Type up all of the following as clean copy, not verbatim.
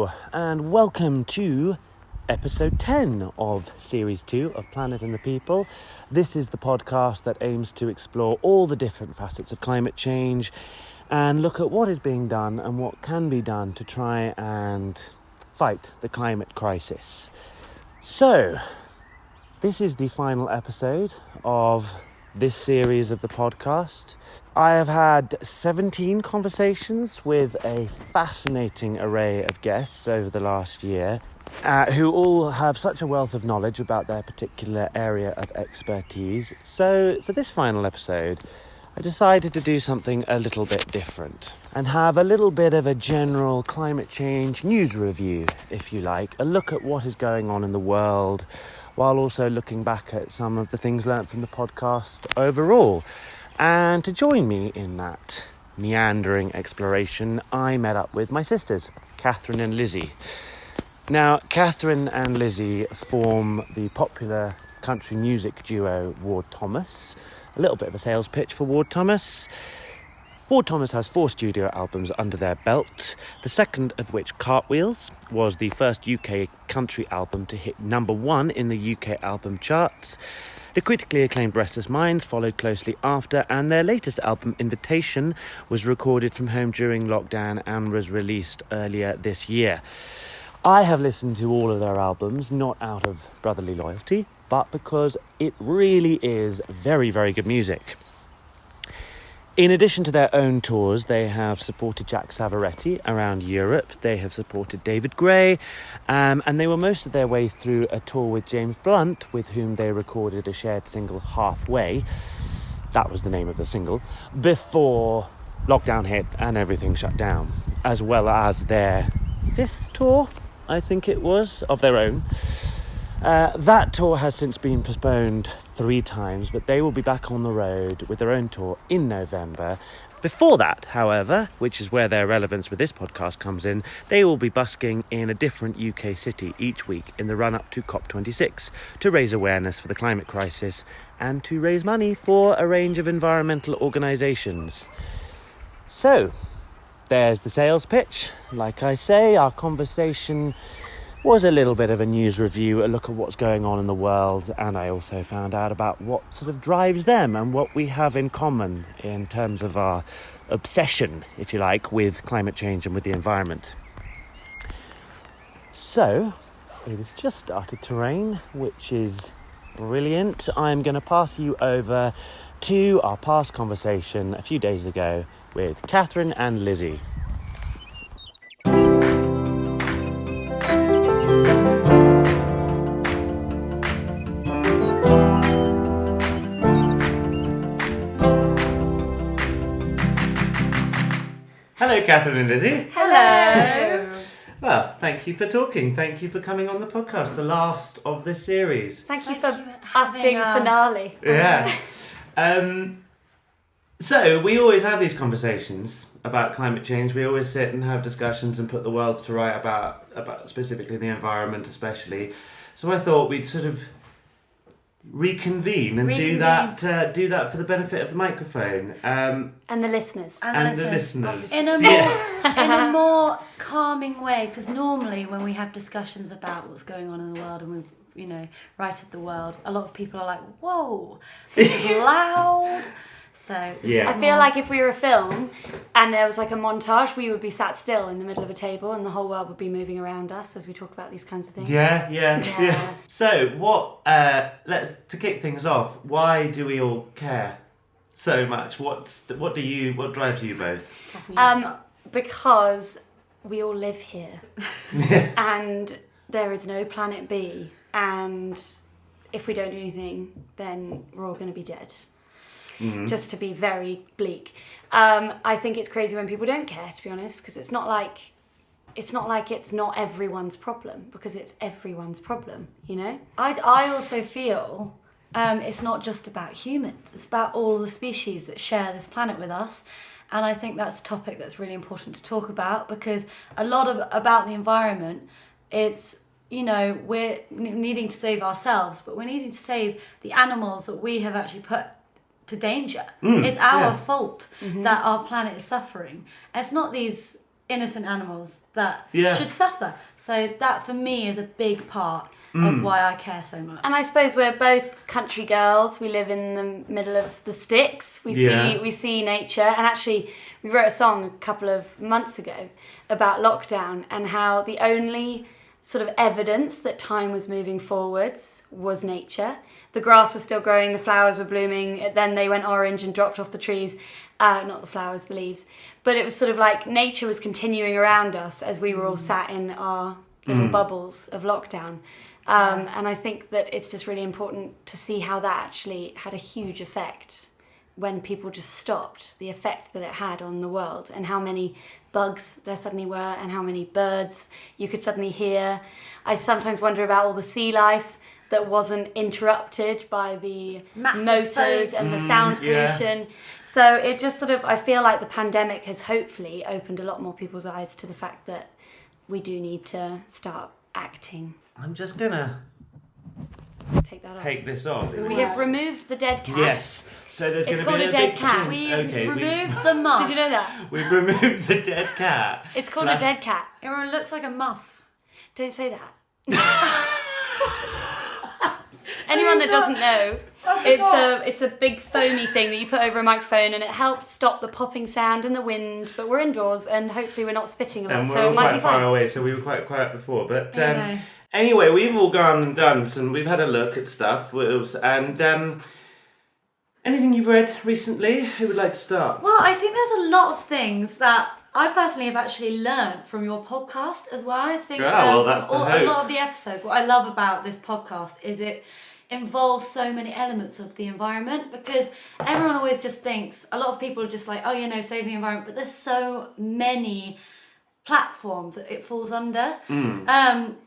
Hello, and welcome to episode 10 of series 2 of Planet and the People. This is the podcast that aims to explore all the different facets of climate change and look at what is being done and what can be done to try and fight the climate crisis. So, this is the final episode of this series of the podcast. I have had 17 conversations with a fascinating array of guests over the last year who all have such a wealth of knowledge about their particular area of expertise. So for this final episode, I decided to do something a little bit different and have a little bit of a general climate change news review, if you like, a look at what is going on in the world, while also looking back at some of the things learnt from the podcast overall. And to join me in that meandering exploration, I met up with my sisters, Catherine and Lizzy. Now, Catherine and Lizzy form the popular country music duo Ward Thomas. A little bit of a sales pitch for Ward Thomas. Ward Thomas has 4 studio albums under their belt, the second of which, Cartwheels, was the first UK country album to hit number 1 in the UK album charts. The critically acclaimed Restless Minds followed closely after, and their latest album, Invitation, was recorded from home during lockdown and was released earlier this year. I have listened to all of their albums, not out of brotherly loyalty, but because it really is very, very good music. In addition to their own tours, they have supported Jack Savoretti around Europe. They have supported David Gray, and they were most of their way through a tour with James Blunt, with whom they recorded a shared single, Halfway. That was the name of the single, before lockdown hit and everything shut down, as well as their 5th tour, I think it was, of their own. That tour has since been postponed 3 times, but they will be back on the road with their own tour in November. Before that, however, which is where their relevance with this podcast comes in, they will be busking in a different UK city each week in the run-up to COP26 to raise awareness for the climate crisis and to raise money for a range of environmental organisations. So, there's the sales pitch. Like I say, our conversation was a little bit of a news review, a look at what's going on in the world, and I also found out about what sort of drives them and what we have in common in terms of our obsession, if you like, with climate change and with the environment. So, it has just started to rain, which is brilliant. I'm going to pass you over to our past conversation a few days ago with Catherine and Lizzy. Hello, Catherine and Lizzy. Hello. Well, thank you for talking. Thank you for coming on the podcast, the last of this series. Thank you for us being the finale. Yeah. So, we always have these conversations about climate change. We always sit and have discussions and put the world to right about specifically the environment especially. So I thought we'd sort of reconvene and do that for the benefit of the microphone. And the listeners. And the listeners. In a more calming way, because normally when we have discussions about what's going on in the world and we've, righted the world, a lot of people are like, whoa, this is loud. So yeah. I feel like if we were a film and there was like a montage, we would be sat still in the middle of a table and the whole world would be moving around us as we talk about these kinds of things. Yeah. So what? To kick things off, why do we all care so much? What drives you both? Because we all live here, and there is no planet B, and if we don't do anything, then we're all going to be dead. Mm-hmm. Just to be very bleak. I think it's crazy when people don't care, to be honest, because it's not like it's not everyone's problem, because it's everyone's problem, I also feel it's not just about humans, it's about all the species that share this planet with us. And I think that's a topic that's really important to talk about, because a lot about the environment, it's, we're needing to save ourselves, but we're needing to save the animals that we have actually put to danger. It's our fault that our planet is suffering. And it's not these innocent animals that Yeah. should suffer. So that, for me, is a big part of why I care so much. And I suppose we're both country girls. We live in the middle of the sticks. We see nature. And actually, we wrote a song a couple of months ago about lockdown and how the only sort of evidence that time was moving forwards was nature. The grass was still growing, the flowers were blooming, then they went orange and dropped off the trees. Not the flowers, the leaves. But it was sort of like nature was continuing around us as we were all sat in our little bubbles of lockdown. And I think that it's just really important to see how that actually had a huge effect when people just stopped, the effect that it had on the world and how many bugs there suddenly were and how many birds you could suddenly hear. I sometimes wonder about all the sea life that wasn't interrupted by the Massive motors boats. and the sound pollution. So it just sort of, I feel like the pandemic has hopefully opened a lot more people's eyes to the fact that we do need to start acting. I'm just gonna Take that take off. this off. We have removed the dead cat. Yes. So there's It's going to be called a a dead big cat. change. We've removed the muff. Did you know that? We've removed the dead cat. It's called So a dead cat. It looks like a muff. Don't say that. Anyone that doesn't know, it's a big foamy thing that you put over a microphone and it helps stop the popping sound and the wind. But we're indoors and hopefully we're not spitting a lot, And we're so all it might quite be far fine. away, so we were quite quiet before. But know. anyway, we've all gone and done some. We've had a look at stuff, and anything you've read recently? Who would like to start? Well, I think there's a lot of things that I personally have actually learned from your podcast as well. I think that's the a hope. lot of the episodes, what I love about this podcast is it involves so many elements of the environment, because everyone always just thinks, a lot of people are just like, oh, save the environment, but there's so many platforms that it falls under,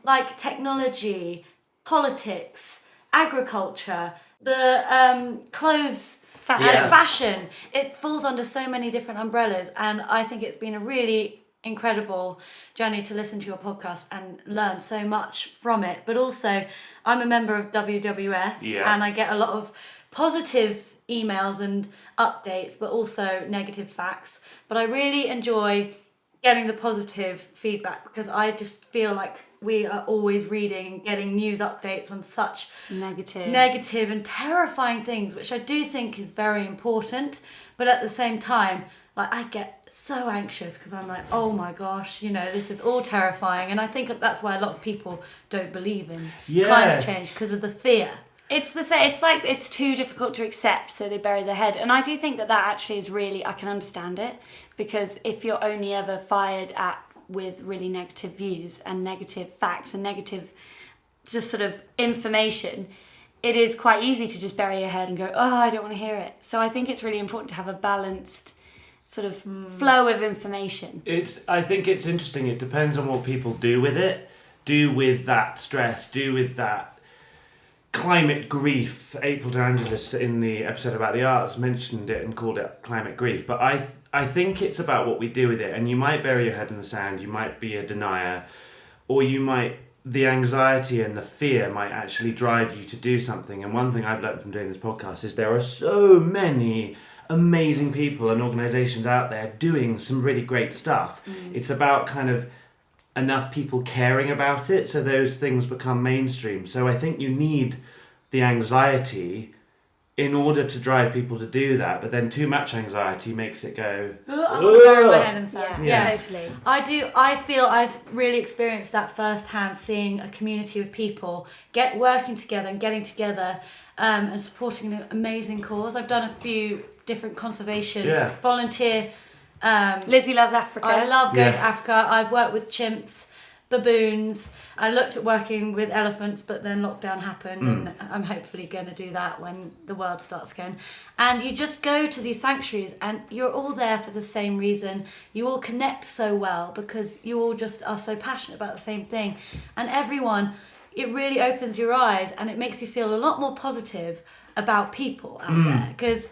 like technology, politics, agriculture, the clothes, fashion. It falls under so many different umbrellas, and I think it's been a really incredible journey to listen to your podcast and learn so much from it. But also, I'm a member of WWF, and I get a lot of positive emails and updates, but also negative facts. But I really enjoy getting the positive feedback, because I just feel like we are always reading and getting news updates on such negative and terrifying things, which I do think is very important. But at the same time, like, I get so anxious because I'm like, oh my gosh, this is all terrifying. And I think that's why a lot of people don't believe in climate change, because of the fear. It's the same. It's like it's too difficult to accept, so they bury their head. And I do think that actually is really, I can understand it, because if you're only ever fired at with really negative views and negative facts and negative just sort of information, it is quite easy to just bury your head and go, oh, I don't want to hear it. So I think it's really important to have a balanced sort of flow of information. I think it's interesting. It depends on what people do with it, do with that stress, do with that climate grief. April DeAngelis in the episode about the arts mentioned it and called it climate grief. But I think it's about what we do with it. And you might bury your head in the sand, you might be a denier, or the anxiety and the fear might actually drive you to do something. And one thing I've learned from doing this podcast is there are so many amazing people and organisations out there doing some really great stuff. It's about kind of enough people caring about it so those things become mainstream. So I think you need the anxiety in order to drive people to do that, but then too much anxiety makes it go, I'm gonna bury my head in sand. Yeah, totally. I feel I've really experienced that firsthand, seeing a community of people working together and getting together and supporting an amazing cause. I've done a few different conservation volunteer. Lizzy loves Africa. I love going to Africa. I've worked with chimps, baboons. I looked at working with elephants, but then lockdown happened, and I'm hopefully going to do that when the world starts again. And you just go to these sanctuaries and you're all there for the same reason. You all connect so well because you all just are so passionate about the same thing. And everyone, it really opens your eyes and it makes you feel a lot more positive about people out there. Because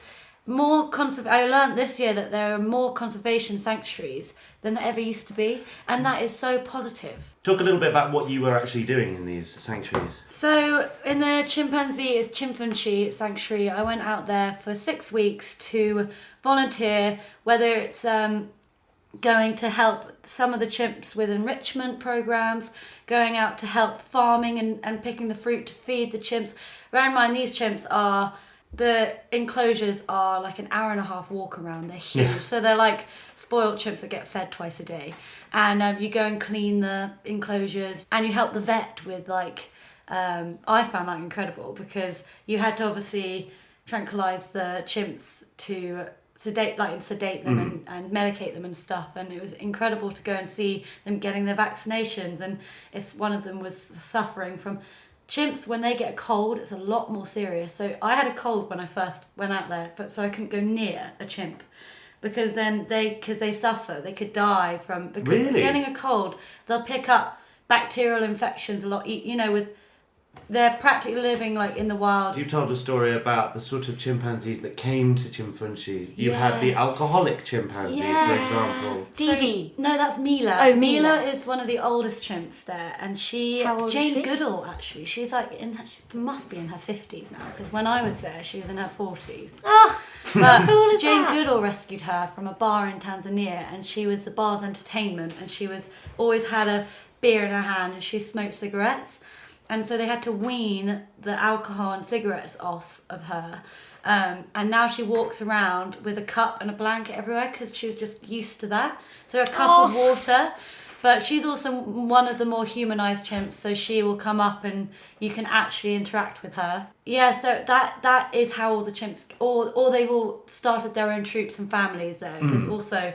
I learned this year that there are more conservation sanctuaries than there ever used to be, and that is so positive. Talk a little bit about what you were actually doing in these sanctuaries. So in the chimpanzee sanctuary, I went out there for 6 weeks to volunteer, whether it's going to help some of the chimps with enrichment programs, going out to help farming and picking the fruit to feed the chimps. Bear in mind, these chimps are, the enclosures are like an hour and a half walk around. They're huge. Yeah. So they're like spoiled chimps that get fed twice a day. And you go and clean the enclosures and you help the vet with like, I found that incredible because you had to obviously tranquilize the chimps to sedate them and medicate them and stuff, and it was incredible to go and see them getting their vaccinations. And if one of them was suffering from chimps, when they get a cold, it's a lot more serious. So I had a cold when I first went out there, but so I couldn't go near a chimp because then because they suffer, they could die from, because Really? getting a cold, they'll pick up bacterial infections a lot, with, they're practically living like in the wild. You told a story about the sort of chimpanzees that came to Chimpanzee. You had the Yes. alcoholic chimpanzee, Yes. for example. Dee. No, that's Mila. Oh, Mila Mila. is one of the oldest chimps there, and How old is Jane she? Goodall actually. She's like she must be in her 50s now, because when I was there, she was in her 40s. Oh, But how cool is Jane that? Goodall rescued her from a bar in Tanzania, and she was the bar's entertainment, and she was always had a beer in her hand, and she smoked cigarettes. And so they had to wean the alcohol and cigarettes off of her. And now she walks around with a cup and a blanket everywhere because she was just used to that. So a cup of water. But she's also one of the more humanised chimps, so she will come up and you can actually interact with her. Yeah, so that is how all the chimps, or they've all started their own troops and families there. Because also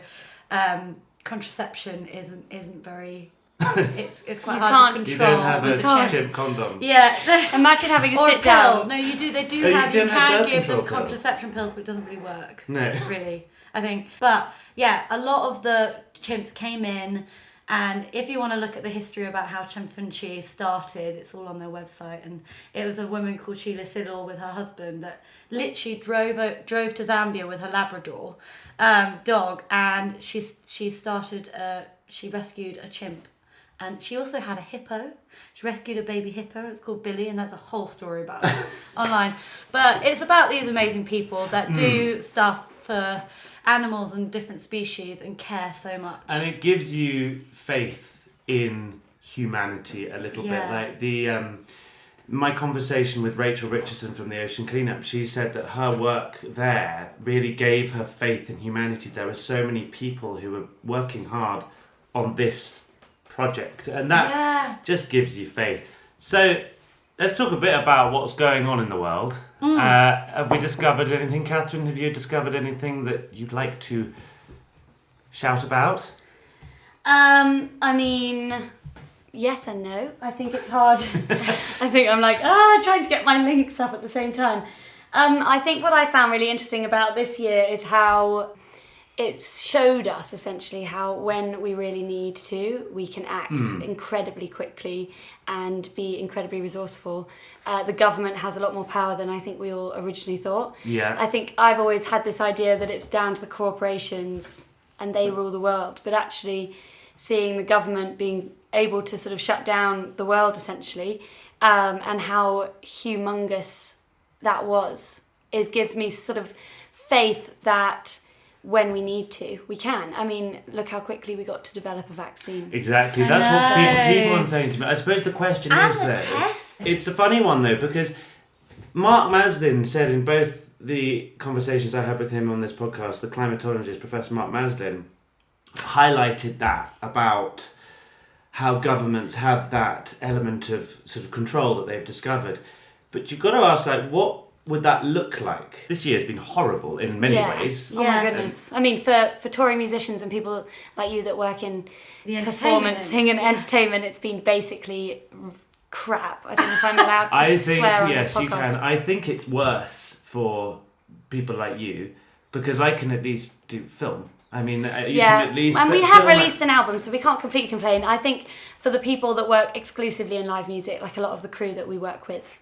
contraception isn't very... It's quite You hard can't- to You control. don't have a with chimps. chimp condom. Yeah. Imagine having a Or a sit pill. down. No, you do. They do Oh, you have. You don't have can birth give them control pill? contraception pills, but it doesn't really work. No. Really, I think. But yeah, a lot of the chimps came in, and if you want to look at the history about how chimpanzee started, it's all on their website. And it was a woman called Sheila Siddle with her husband that literally drove to Zambia with her Labrador dog, and she started. She rescued a chimp. And she also had a hippo. She rescued a baby hippo. It's called Billy, and there's a whole story about it online. But it's about these amazing people that do stuff for animals and different species and care so much. And it gives you faith in humanity a little bit. Yeah. Like my conversation with Rachel Richardson from the Ocean Cleanup, she said that her work there really gave her faith in humanity. There were so many people who were working hard on this project, and that just gives you faith. So let's talk a bit about what's going on in the world. Have we discovered anything, Catherine? Have you discovered anything that you'd like to shout about? I mean, yes and no. I think it's hard. I think I'm like, trying to get my links up at the same time. I think what I found really interesting about this year is how it showed us essentially how when we really need to, we can act incredibly quickly and be incredibly resourceful. The government has a lot more power than I think we all originally thought. Yeah. I think I've always had this idea that it's down to the corporations and they rule the world, but actually seeing the government being able to sort of shut down the world essentially, and how humongous that was, it gives me sort of faith that when we need to, we can. I mean, look how quickly we got to develop a vaccine. Exactly. I That's what know. people are saying to me. I suppose the question And is the though, tests. it's a funny one though, because Mark Maslin said in both the conversations I had with him on this podcast, the climatologist Professor Mark Maslin highlighted that about how governments have that element of sort of control that they've discovered. But you've got to ask, like, what would that look like? This year's been horrible in many ways. Oh my goodness. I mean, for touring musicians and people like you that work in The performancing and entertainment, it's been basically crap. I don't know if I'm allowed to I think, swear on yes, this podcast. you can. I think it's worse for people like you, because I can at least do film. I mean, you can at least... and we have film released an album, so we can't completely complain. I think for the people that work exclusively in live music, like a lot of the crew that we work with,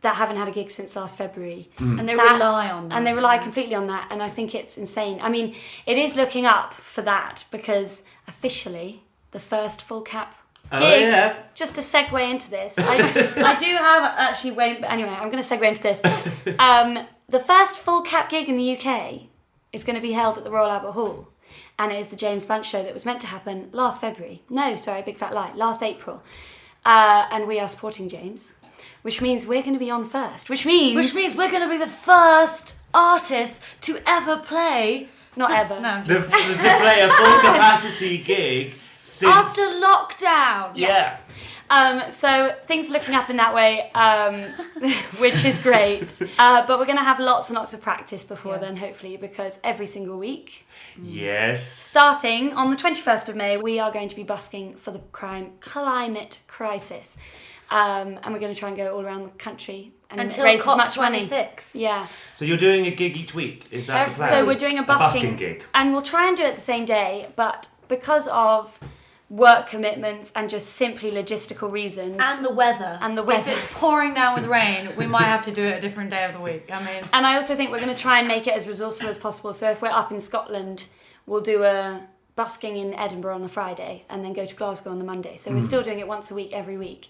that haven't had a gig since last February. And they rely on that. And they rely completely on that, and I think it's insane. I mean, it is looking up for that, because officially, the first full cap gig, just to segue into this, I do have actually, anyway, I'm going to segue into this. The first full cap gig in the UK is going to be held at the Royal Albert Hall. and it is the James Bunch show that was meant to happen last February. No, sorry, big fat lie, last April. And we are supporting James, which means we're going to be on first, which means we're going to be the first artists to ever play... Not ever. No. To play a full capacity gig since... After lockdown. Yeah. So things are looking up in that way, which is great. But we're going to have lots and lots of practice before then, hopefully, because every single week, Yes. starting on the 21st of May, we are going to be busking for the climate crisis. And we're going to try and go all around the country and Until raise as much money. COP26. Yeah. So you're doing a gig each week, is that the plan? So we're doing a busking gig. And we'll try and do it the same day, but because of work commitments and just simply logistical reasons. And the weather. If it's pouring down with rain, we might have to do it a different day of the week. I mean... And I also think we're going to try and make it as resourceful as possible. So if we're up in Scotland, we'll do a busking in Edinburgh on the Friday and then go to Glasgow on the Monday. So we're still doing it once a week, every week.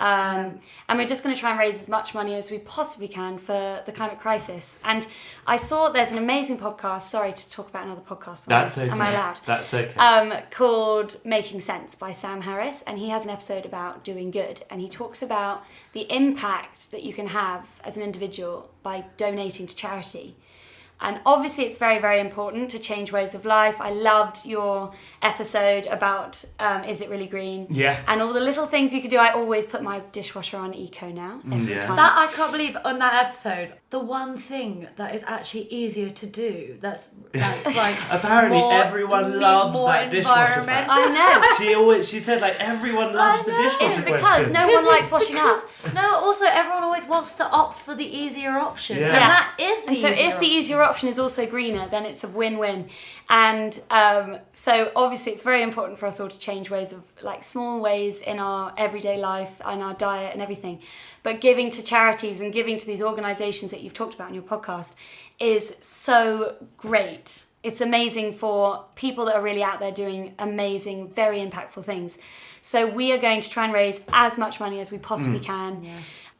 And we're just going to try and raise as much money as we possibly can for the climate crisis. And I saw there's an amazing podcast, sorry to talk about another podcast on That's this, okay. am I allowed? That's okay. Called Making Sense by Sam Harris, and he has an episode about doing good, and he talks about the impact that you can have as an individual by donating to charity. And obviously it's very, very important to change ways of life. I loved your episode about Is It Really Green? Yeah. And all the little things you can do. I always put my dishwasher on eco now, every time. That I can't believe on that episode, the one thing that is actually easier to do, that's like... Apparently everyone loves that dishwasher fact. I know. She said like everyone loves the dishwasher It's because question. no one likes washing up. No, also everyone always wants to opt for the easier option. Yeah. And that is the And so easier if the easier option is also greener, then it's a win-win. And so obviously it's very important for us all to change ways of, like, small ways in our everyday life and our diet and everything. But giving to charities and giving to these organisations that you've talked about in your podcast is so great. It's amazing for people that are really out there doing amazing, very impactful things. So we are going to try and raise as much money as we possibly can. Yeah.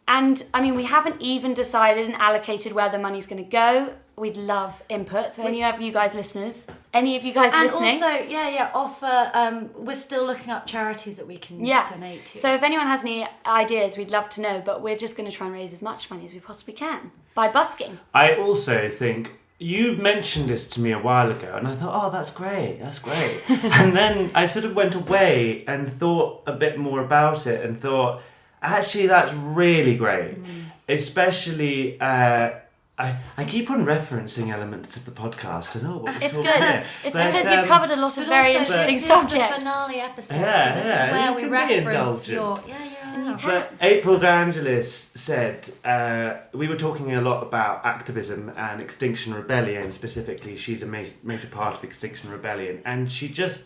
And I mean, we haven't even decided and allocated where the money's going to go. We'd love input. So any of you guys listening? And listening? also, offer, we're still looking up charities that we can donate to. So if anyone has any ideas, we'd love to know, but we're just going to try and raise as much money as we possibly can by busking. I also think you mentioned this to me a while ago, and I thought, oh, that's great. And then I sort of went away and thought a bit more about it and thought, actually, that's really great. Especially, I keep on referencing elements of the podcast. I know what we're It's talking good. about. It's because you've covered a lot of very interesting subjects. This is the finale episode. Yeah, so this yeah, is where you we can be reference indulgent. your... But April DeAngelis said, we were talking a lot about activism and Extinction Rebellion specifically. She's a major part of Extinction Rebellion. And she just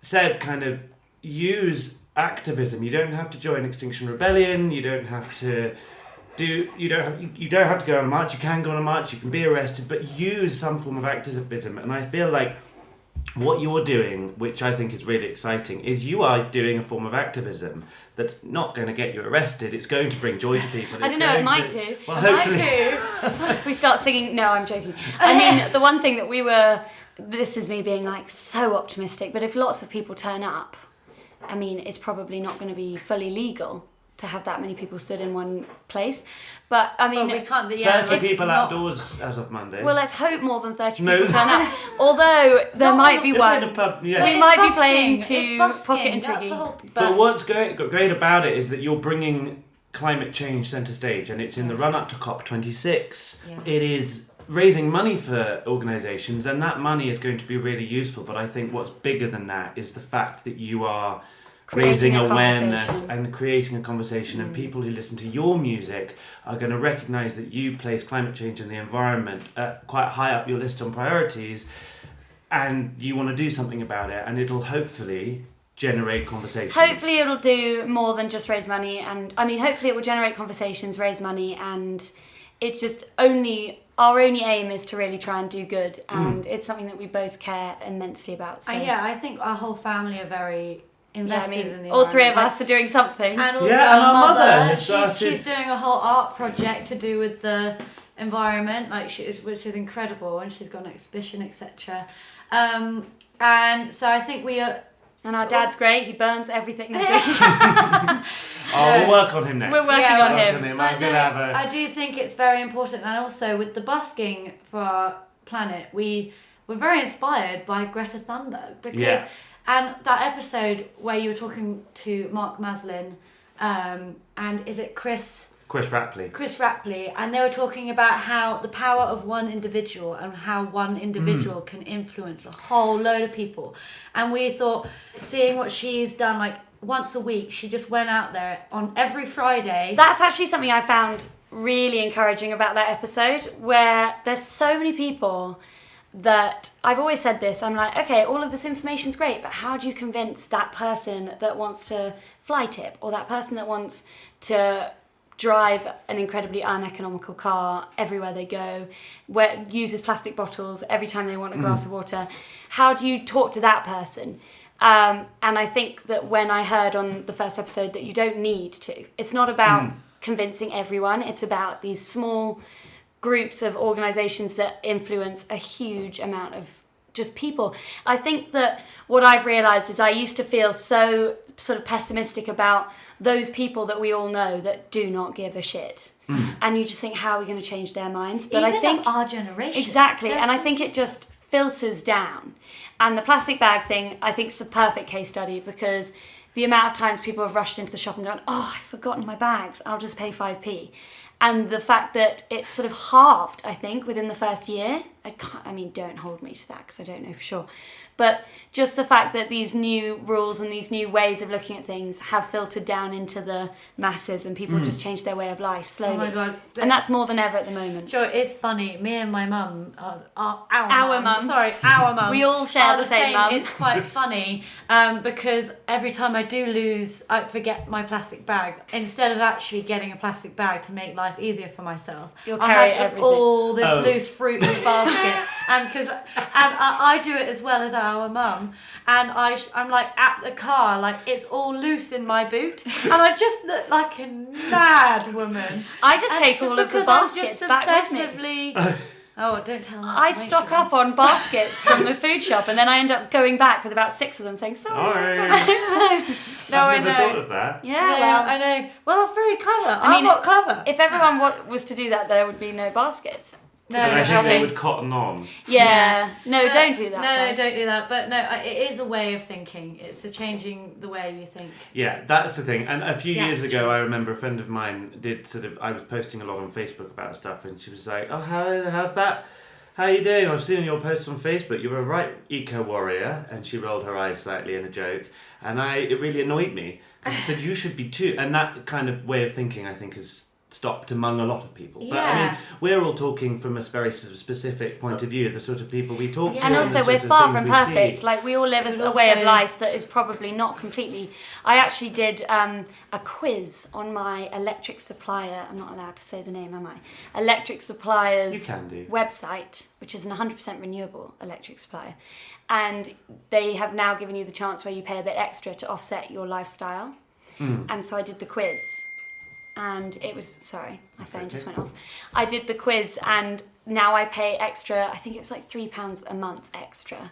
said kind of use activism. You don't have to join Extinction Rebellion. You don't have to you don't have to go on a march. You can go on a march. You can be arrested, but use some form of activism. And I feel like what you're doing, which I think is really exciting, is you are doing a form of activism that's not going to get you arrested. It's going to bring joy to people. I don't know, it might do. Well, hopefully. If we start singing, no, I'm joking. I mean, the one thing that this is me being like so optimistic, but if lots of people turn up, I mean, it's probably not going to be fully legal to have that many people stood in one place. But I mean, we can't. 30 people outdoors as of Monday. Well, let's hope more than 30 people turn up. Although there might be one. In a pub, yeah. We might be playing to Pocket and Twiggy. But what's great about it is that you're bringing climate change centre stage, and it's in the run up to COP26. Yeah. It is raising money for organisations, and that money is going to be really useful. But I think what's bigger than that is the fact that you are raising awareness and creating a conversation, and people who listen to your music are going to recognise that you place climate change and the environment quite high up your list on priorities, and you want to do something about it, and it'll hopefully generate conversations. Hopefully it'll do more than just raise money, and I mean hopefully it will generate conversations, raise money, and it's just our only aim is to really try and do good, and it's something that we both care immensely about. So. I think our whole family are very invested in the all three of us are doing something. And also and our mother she's doing a whole art project to do with the environment, which is incredible, and she's got an exhibition, etc. And so I think we are. And our dad's great. He burns everything. We'll work on him next. We're working on him. But I'm gonna have a... I do think it's very important, and also with the busking for our planet, we're very inspired by Greta Thunberg because, and that episode where you were talking to Mark Maslin, and is it Chris Rapley, and they were talking about how the power of one individual and how one individual can influence a whole load of people. And we thought, seeing what she's done, like once a week, she just went out there on every Friday. That's actually something I found really encouraging about that episode, where there's so many people that I've always said this, I'm like, okay, all of this information's great, but how do you convince that person that wants to fly tip, or that person that wants to drive an incredibly uneconomical car everywhere they go, where uses plastic bottles every time they want a glass of water? How do you talk to that person? And I think that when I heard on the first episode that you don't need to, it's not about convincing everyone, it's about these small groups of organisations that influence a huge amount of just people. I think that what I've realised is I used to feel so sort of pessimistic about those people that we all know that do not give a shit. And you just think, how are we going to change their minds? But Even I think of our generation. Exactly. And I think it just filters down. And the plastic bag thing, I think, is a perfect case study, because the amount of times people have rushed into the shop and gone, oh, I've forgotten my bags, I'll just pay 5p. And the fact that it's sort of halved, I think, within the first year. I mean, don't hold me to that because I don't know for sure. But just the fact that these new rules and these new ways of looking at things have filtered down into the masses, and people just change their way of life slowly. Oh my God. And that's more than ever at the moment. Sure, it's funny. Me and my mum, Our mum. We all share the same mum. It's quite funny because every time I do lose, I forget my plastic bag. Instead of actually getting a plastic bag to make life easier for myself, You'll I carry have everything. all this loose fruit in the basket, and I do it as well as our mum, and I'm like at the car, like it's all loose in my boot, and I just look like a mad woman. I just take all of the baskets back with me. Oh, don't tell that. I stock up on baskets from the food shop, and then I end up going back with about 6 of them saying, sorry. No, I've never thought of that. Yeah, no, well, I know. Well, that's very clever. I mean, I'm not clever. if everyone was to do that, there would be no baskets. No, But I think they okay. would cotton on. Yeah. No, But- don't do that. No, guys. don't do that. But no, it is a way of thinking. It's a changing the way you think. Yeah, that's the thing. And a few Yeah, years ago, sure. I remember a friend of mine did I was posting a lot on Facebook about stuff, and she was like, oh, how's that? How are you doing? I've seen your posts on Facebook. You're a right eco-warrior. And she rolled her eyes slightly in a joke. And it really annoyed me, because she said, you should be too. And that kind of way of thinking, I think, has stopped among a lot of people. But I Yeah. mean, we're all talking from a very sort of specific point of view, the sort of people we talk to. And the also, sorts we're of far things from we perfect. see. Like, we all live as But a way of also- life that is probably not completely... I actually did a quiz on my electric supplier. I'm not allowed to say the name, am I? Electric You supplier's can do. website, which is an 100% renewable electric supplier. And they have now given you the chance where you pay a bit extra to offset your lifestyle. And so I did the quiz. And it was, sorry, my phone just went off. I did the quiz, and now I pay extra, I think it was like £3 a month extra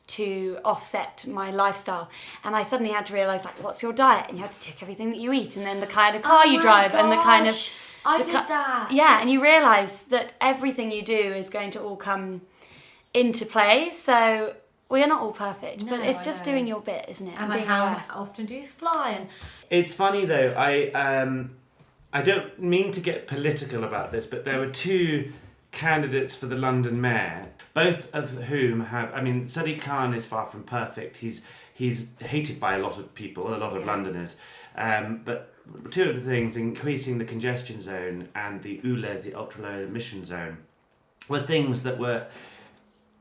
to offset my lifestyle. And I suddenly had to realise, like, what's your diet? And you had to tick everything that you eat, and then the kind of car you drive, and the kind of... I the did ki- that. Yeah, and you realise that everything you do is going to all come into play. So we are not all perfect, but No, it's I just know. doing your bit, isn't it? And like, being how aware. often do you fly? And It's funny though, I don't mean to get political about this, but there were 2 candidates for the London mayor, both of whom have, I mean, Sadiq Khan is far from perfect. He's hated by a lot of people, a lot of Londoners. But 2 of the things, increasing the congestion zone and the ULEZ, the ultra low emission zone, were things that were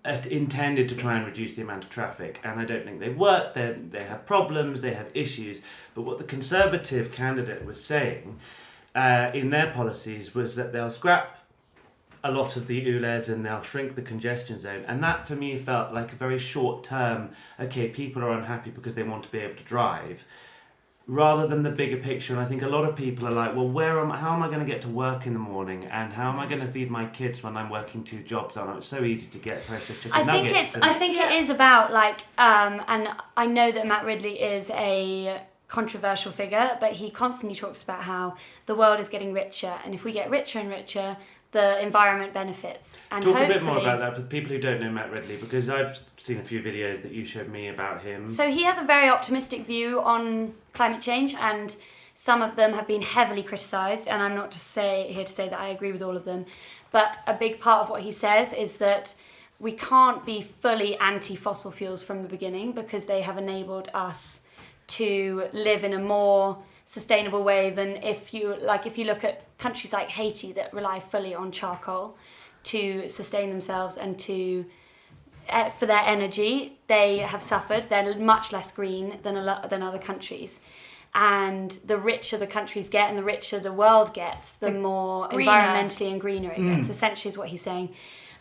intended to try and reduce the amount of traffic, and I don't think they work. They have problems, they have issues. But what the Conservative candidate was saying in their policies was that they'll scrap a lot of the ULEZ and they'll shrink the congestion zone, and that for me felt like a very short term, okay, people are unhappy because they want to be able to drive, rather than the bigger picture. And I think a lot of people are like, well, how am I going to get to work in the morning, and how am I going to feed my kids when I'm working 2 jobs? I know it's so easy to get processed chicken nuggets. I think it is about like, and I know that Matt Ridley is a controversial figure, but he constantly talks about how the world is getting richer, and if we get richer and richer, the environment benefits. And talk a bit more about that for the people who don't know Matt Ridley, because I've seen a few videos that you showed me about him. So he has a very optimistic view on climate change, and some of them have been heavily criticised, and I'm not here to say that I agree with all of them, but a big part of what he says is that we can't be fully anti-fossil fuels from the beginning, because they have enabled us to live in a more sustainable way than if you look at countries like Haiti that rely fully on charcoal to sustain themselves and for their energy. They have suffered. They're much less green than other countries, and the richer the countries get and the richer the world gets, the more greener. Environmentally and greener it gets. Essentially, is what he's saying.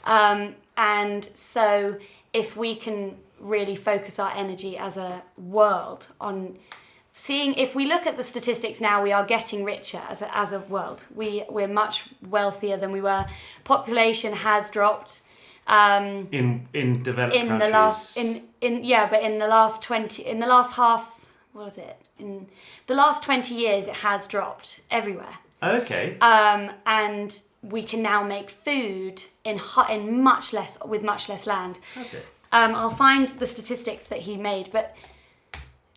And so, if we can really focus our energy as a world on seeing, if we look at the statistics now, we are getting richer as a world. We're much wealthier than we were. Population has dropped. In developed countries. In the last 20 years, it has dropped everywhere. Okay. And we can now make food with much less land. That's it. I'll find the statistics that he made, but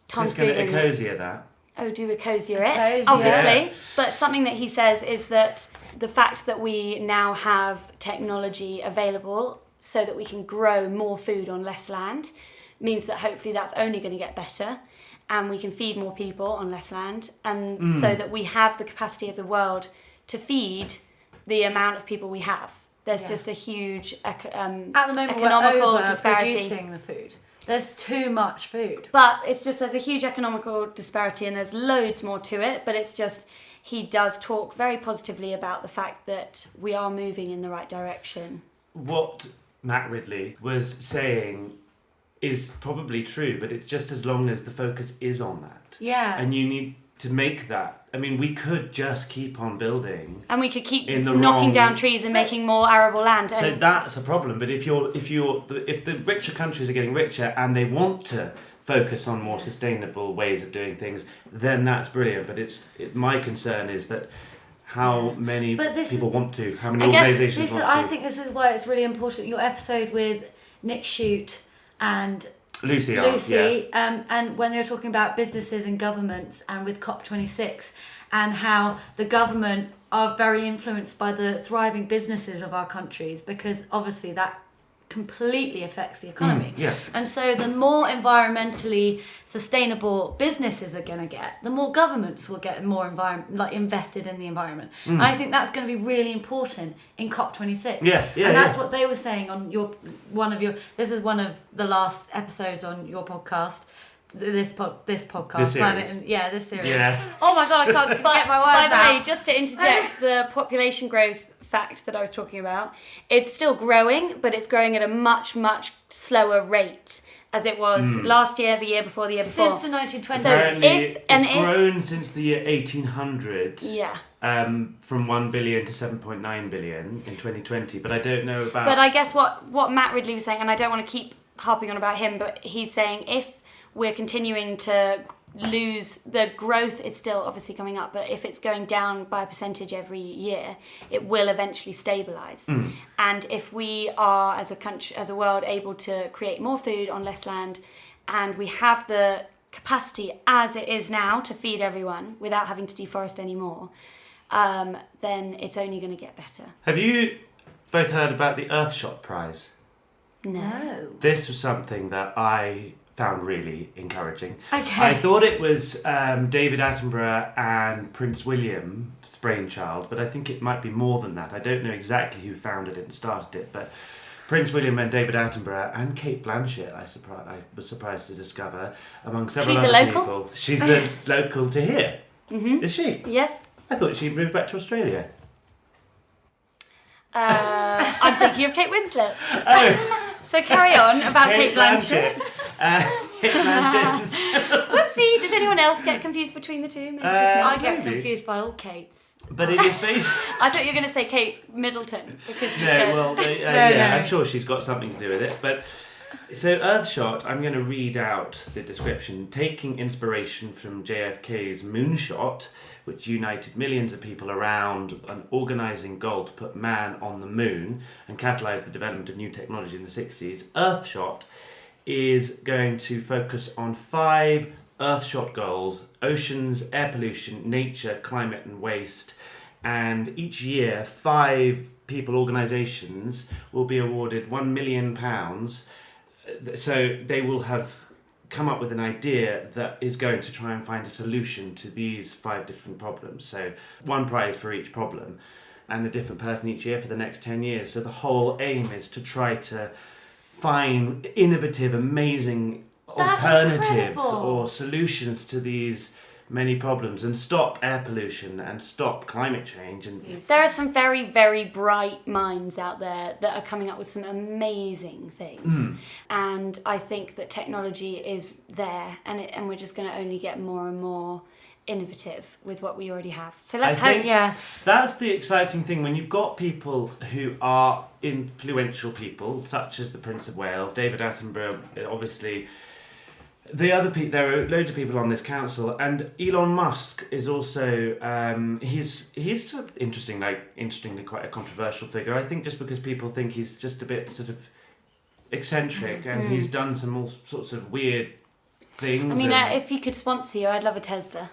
Tom's going to Googling Ecosia that. Oh, do Ecosia it, obviously. Yeah. But something that he says is that the fact that we now have technology available so that we can grow more food on less land means that hopefully that's only going to get better, and we can feed more people on less land, and so that we have the capacity as a world to feed the amount of people we have. There's just a huge at the moment economical we're disparity. Producing the food. There's too much food. But it's just, there's a huge economical disparity, and there's loads more to it, but it's just, he does talk very positively about the fact that we are moving in the right direction. What Matt Ridley was saying is probably true, but it's just as long as the focus is on that. Yeah. And you need to make that. I mean, we could just keep on building. And we could keep knocking down trees and making more arable land. So that's a problem. But if the richer countries are getting richer and they want to focus on more sustainable ways of doing things, then that's brilliant. But my concern is that how many people want to, how many organisations want to. I think this is why it's really important. Your episode with Nick Shute and Lucy, and when they were talking about businesses and governments, and with COP26, and how the government are very influenced by the thriving businesses of our countries, because obviously that completely affects the economy. And so the more environmentally sustainable businesses are going to get, the more governments will get more invested in the environment. I think that's going to be really important in COP26. And that's what they were saying on this is one of the last episodes on your podcast. This podcast, this Planet, series. This series. Oh my god, I can't get my words out. By the way, just to interject, the population growth fact that I was talking about, it's still growing, but it's growing at a much, much slower rate as it was last year, the year before, the year before. Since the 1920s. So it's grown since the year 1800. From 1 billion to 7.9 billion in 2020, but I don't know about... But I guess what Matt Ridley was saying, and I don't want to keep harping on about him, but he's saying if we're continuing to lose, the growth is still obviously coming up, but if it's going down by a percentage every year, it will eventually stabilise. And if we are, as a country, as a world, able to create more food on less land, and we have the capacity as it is now to feed everyone without having to deforest anymore, then it's only going to get better. Have you both heard about the Earthshot prize? No. This was something that I found really encouraging. Okay. I thought it was David Attenborough and Prince William's brainchild, but I think it might be more than that. I don't know exactly who founded it and started it, but Prince William and David Attenborough and Kate Blanchett, I was surprised to discover, among several other people. She's a local to here. Is she? Yes. I thought she'd moved back to Australia. I'm thinking of Kate Winslet. So carry on about Kate Blanchett. Kate Blanchett's. Whoopsie! Does anyone else get confused between the two? Maybe just me. I get maybe. confused by all Kates. But it is based... I thought you were going to say Kate Middleton. Because you No, said... well, yeah, I'm sure she's got something to do with it. But so Earthshot, I'm going to read out the description. Taking inspiration from JFK's moonshot, which united millions of people around an organising goal to put man on the moon and catalyse the development of new technology in the 60s, Earthshot is going to focus on 5 Earthshot goals: oceans, air pollution, nature, climate and waste. And each year, 5 people, organisations, will be awarded £1 million. So they will have come up with an idea that is going to try and find a solution to these 5 different problems. So 1 prize for each problem and a different person each year for the next 10 years. So the whole aim is to try to find innovative, amazing alternatives or solutions to these many problems and stop air pollution and stop climate change. And there are some very, very bright minds out there that are coming up with some amazing things. And I think that technology is there, and we're just going to only get more and more innovative with what we already have. So let's hope. Yeah. That's the exciting thing when you've got people who are influential people, such as the Prince of Wales, David Attenborough, obviously. The other there are loads of people on this council, and Elon Musk is also he's sort of interestingly quite a controversial figure. I think just because people think he's just a bit sort of eccentric, and he's done some all sorts of weird things. I mean, if he could sponsor you, I'd love a Tesla.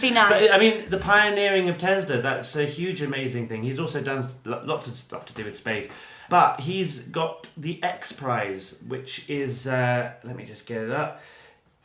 Be nice. But I mean, the pioneering of Tesla, that's a huge, amazing thing. He's also done lots of stuff to do with space. But he's got the X Prize, which is, let me just get it up.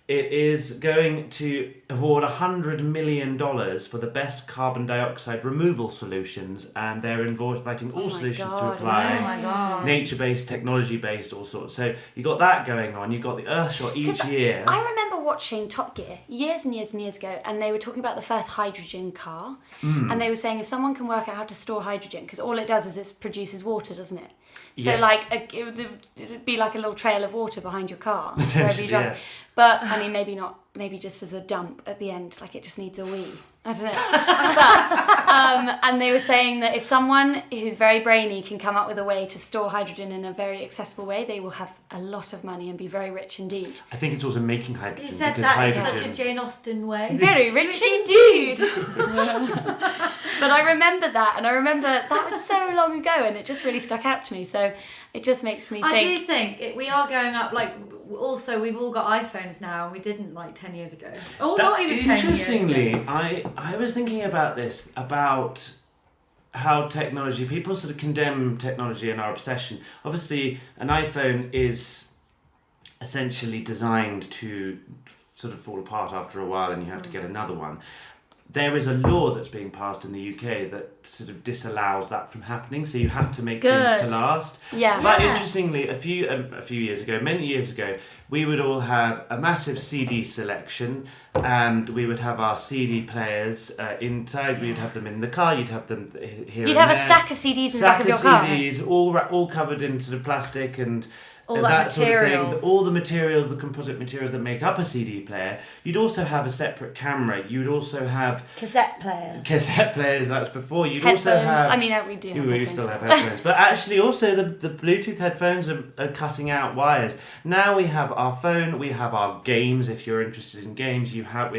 It is going to award $100 million for the best carbon dioxide removal solutions, and they're inviting all solutions to apply, nature-based, technology-based, all sorts. So you got that going on. You got the Earthshot each year. I remember watching Top Gear years and years and years ago, and they were talking about the first hydrogen car, and they were saying if someone can work out how to store hydrogen, because all it does is it produces water, doesn't it? So Yes. it'd be like a little trail of water behind your car wherever Essentially, you drive. yeah. But I mean, maybe not. Maybe just as a dump at the end, like it just needs a wee. I don't know. But, and they were saying that if someone who's very brainy can come up with a way to store hydrogen in a very accessible way, they will have a lot of money and be very rich indeed. I think it's also making hydrogen. You said because that hydrogen... in such a Jane Austen way. Very rich indeed. But I remember that, and I remember that was so long ago, and it just really stuck out to me. So it just makes me think. I do think we are going up. Like, also we've all got iPhones now, and we didn't like 10 years ago. Oh, not even 10 years ago. Interestingly, I was thinking about this, about how technology, people sort of condemn technology and our obsession. Obviously, an iPhone is essentially designed to sort of fall apart after a while, and you have to get another one. There is a law that's being passed in the UK that sort of disallows that from happening, so you have to make things to last. Yeah. But interestingly, a few years ago, many years ago, we would all have a massive CD selection, and we would have our CD players inside. We'd have them in the car. You'd have them here. You'd have a stack of CDs in the back of your car. CDs, all covered in sort of plastic and. All that sort of thing, all the materials, the composite materials that make up a CD player. You'd also have a separate camera. You'd also have cassette players. That's before. You'd Headphones. also have. I mean, we do. Have we still have headphones, but actually, also the Bluetooth headphones are cutting out wires. Now we have our phone. We have our games. If you're interested in games, you have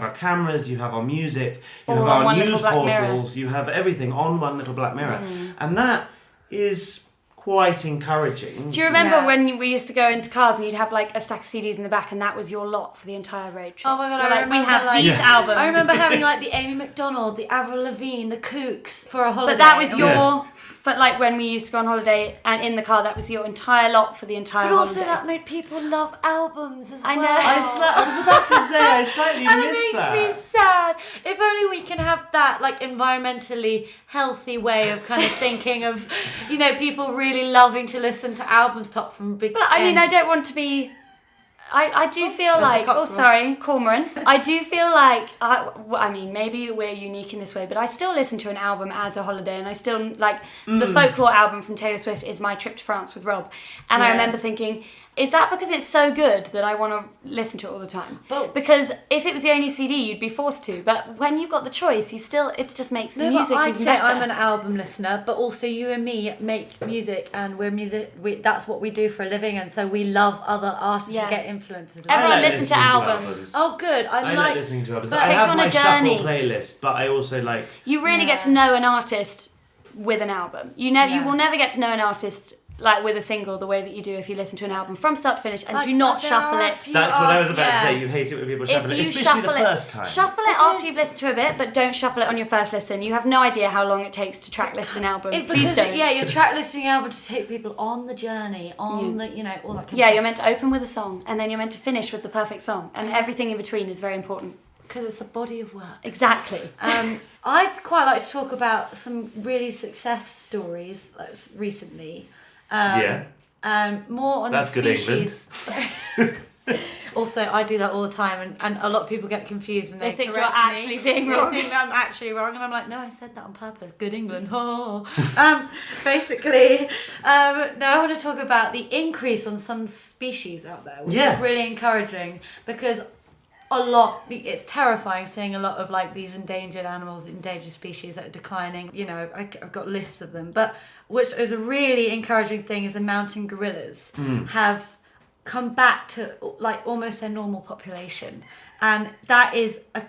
our cameras. You have our music. You have our news portals. You have everything on one little black mirror, and that is quite encouraging. Do you remember when we used to go into cars and you'd have like a stack of CDs in the back, and that was your lot for the entire road trip? Oh my god, I remember, we have these Yeah. albums. I remember having like the Amy McDonald, the Avril Lavigne, the Kooks for a holiday. But that was your, for like when we used to go on holiday and in the car, that was your entire lot for the entire But also holiday. that made people love albums as I well. know. I was about to say, I slightly And it missed makes that. me sad. If only we can have that like environmentally healthy way of kind of thinking of, you know, people really loving to listen to albums top from big. But I mean, I don't want to be. I do feel like. Oh, sorry, Cormoran. I do feel like. I mean, maybe we're unique in this way, but I still listen to an album as a holiday, and I still like the folklore album from Taylor Swift is My Trip to France with Rob, and I remember thinking, Is that because it's so good that I want to listen to it all the time? But- because if it was the only CD, you'd be forced to. But when you've got the choice, it just makes the music but I'd even say better. I'm an album listener, but also you and me make music, and that's what we do for a living, and so we love other artists Yeah. and get influences. Everyone I like listen to listening albums. Oh, good. I like listening to albums. but I it takes have you on my a journey. shuffle playlist, but I also like... You really get to know an artist with an album. You will never get to know an artist like with a single the way that you do if you listen to an album from start to finish and do not shuffle it. That's what I was about to say. You hate it when people shuffle it, especially the first time. Shuffle it after you've listened to a bit, but don't shuffle it on your first listen. You have no idea how long it takes to track list an album. Please don't. Yeah, you're track listing album to take people on the journey, on the, all that kind of Yeah, stuff. you're meant to open with a song, and then you're meant to finish with the perfect song, and everything in between is very important. Because it's a body of work. Exactly. I'd quite like to talk about some really success stories recently. More on That's the good, species. Also, I do that all the time, and a lot of people get confused and They think correct you're actually me. being wrong. They think I'm actually wrong, and I'm like, no, I said that on purpose. Good England. Oh. Basically, now I want to talk about the increase on some species out there, which is really encouraging because it's terrifying seeing a lot of like these endangered animals, endangered species that are declining. I've got lists of them, but which is a really encouraging thing is the mountain gorillas have come back to like almost their normal population, and that is a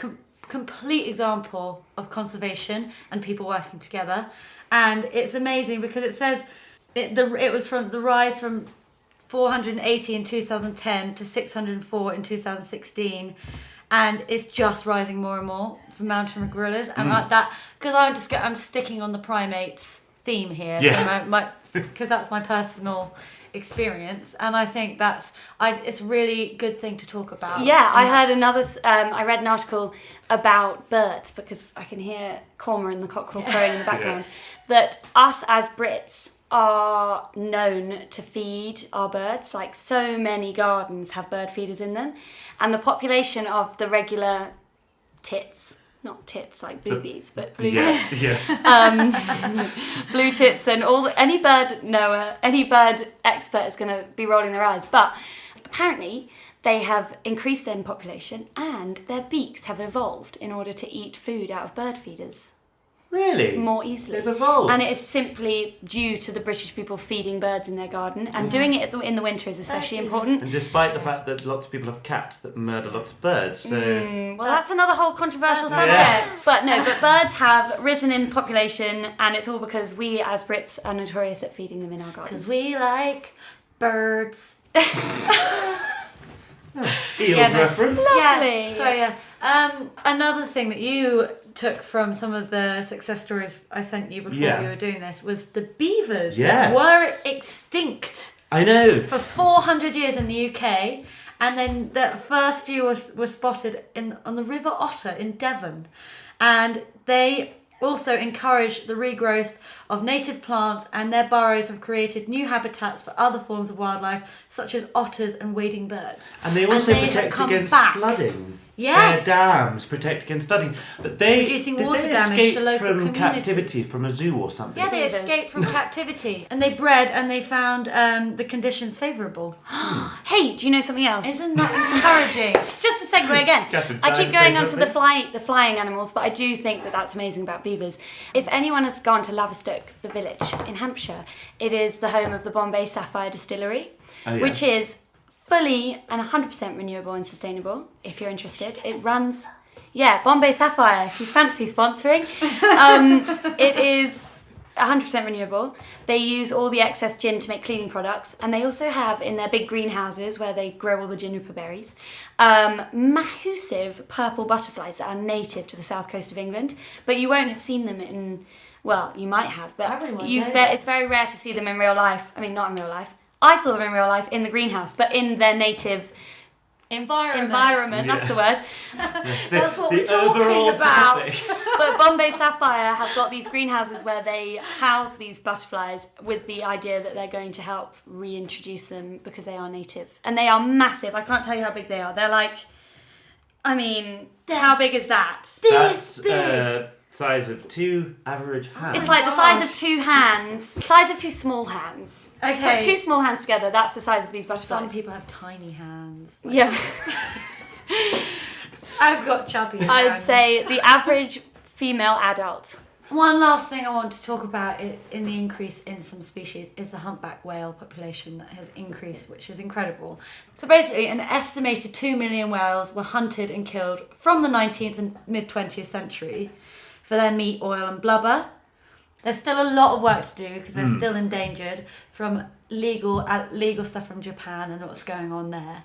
complete example of conservation and people working together. And it's amazing because it says it was from the rise from 480 in 2010 to 604 in 2016, and it's just rising more and more for mountain gorillas. And like that, because I'm sticking on the primates theme here, because that's my personal experience, and I think it's a really good thing to talk about. Yeah, I heard I read an article about birds, because I can hear Cormorant and the cockerel crowing in the background, that us as Brits are known to feed our birds. Like, so many gardens have bird feeders in them, and the population of the regular tits, not tits like boobies, but blue tits. Blue tits, and any bird expert is going to be rolling their eyes. But apparently they have increased their population, and their beaks have evolved in order to eat food out of bird feeders. Really? More easily. They've evolved. And it is simply due to the British people feeding birds in their garden, and doing it in the winter is especially important. And despite the fact that lots of people have cats that murder lots of birds, so... Well, that's another whole controversial subject. But birds have risen in population, and it's all because we as Brits are notorious at feeding them in our gardens. Because we like birds. Eels reference. Lovely. Another thing that you took from some of the success stories I sent you before we were doing this was the beavers that were extinct. I know. For 400 years in the UK, and then the first few were spotted on the River Otter in Devon, and they also encourage the regrowth of native plants, and their burrows have created new habitats for other forms of wildlife such as otters and wading birds. And they also protect against flooding. Yes. Their dams protect against flooding. But they reducing did water they damage escape to local from communities. captivity from a zoo or something? Yeah, they escaped from captivity, and they bred, and they found the conditions favourable. Hey, do you know something else? Isn't that encouraging? Just a segue again. Catherine's I dying keep to say going on to the something. flying animals, but I do think that that's amazing about beavers. If anyone has gone to Laverstock, the village in Hampshire, it is the home of the Bombay Sapphire Distillery, which is fully and 100% renewable and sustainable. If you're interested, it runs. Yeah, Bombay Sapphire. If you fancy sponsoring, it is 100% renewable. They use all the excess gin to make cleaning products, and they also have in their big greenhouses where they grow all the juniper berries, massive purple butterflies that are native to the south coast of England. But you won't have seen them in. Well, you might have, but it's very rare to see them in real life. I mean, not in real life. I saw them in real life in the greenhouse, but in their native environment. That's the word. That's what we're talking about. But Bombay Sapphire have got these greenhouses where they house these butterflies with the idea that they're going to help reintroduce them because they are native. And they are massive. I can't tell you how big they are. They're like, how big is that? That's size of 2 average hands. It's like the size of 2 hands, the size of 2 small hands. Okay. Put 2 small hands together, that's the size of these Some butterflies. people have tiny hands. Yeah. I've got chubby hands. I would say the average female adult. One last thing I want to talk about in the increase in some species is the humpback whale population that has increased, which is incredible. So basically, an estimated 2 million whales were hunted and killed from the 19th and mid-20th century for their meat, oil and blubber. There's still a lot of work to do because they're still endangered from legal stuff from Japan and what's going on there.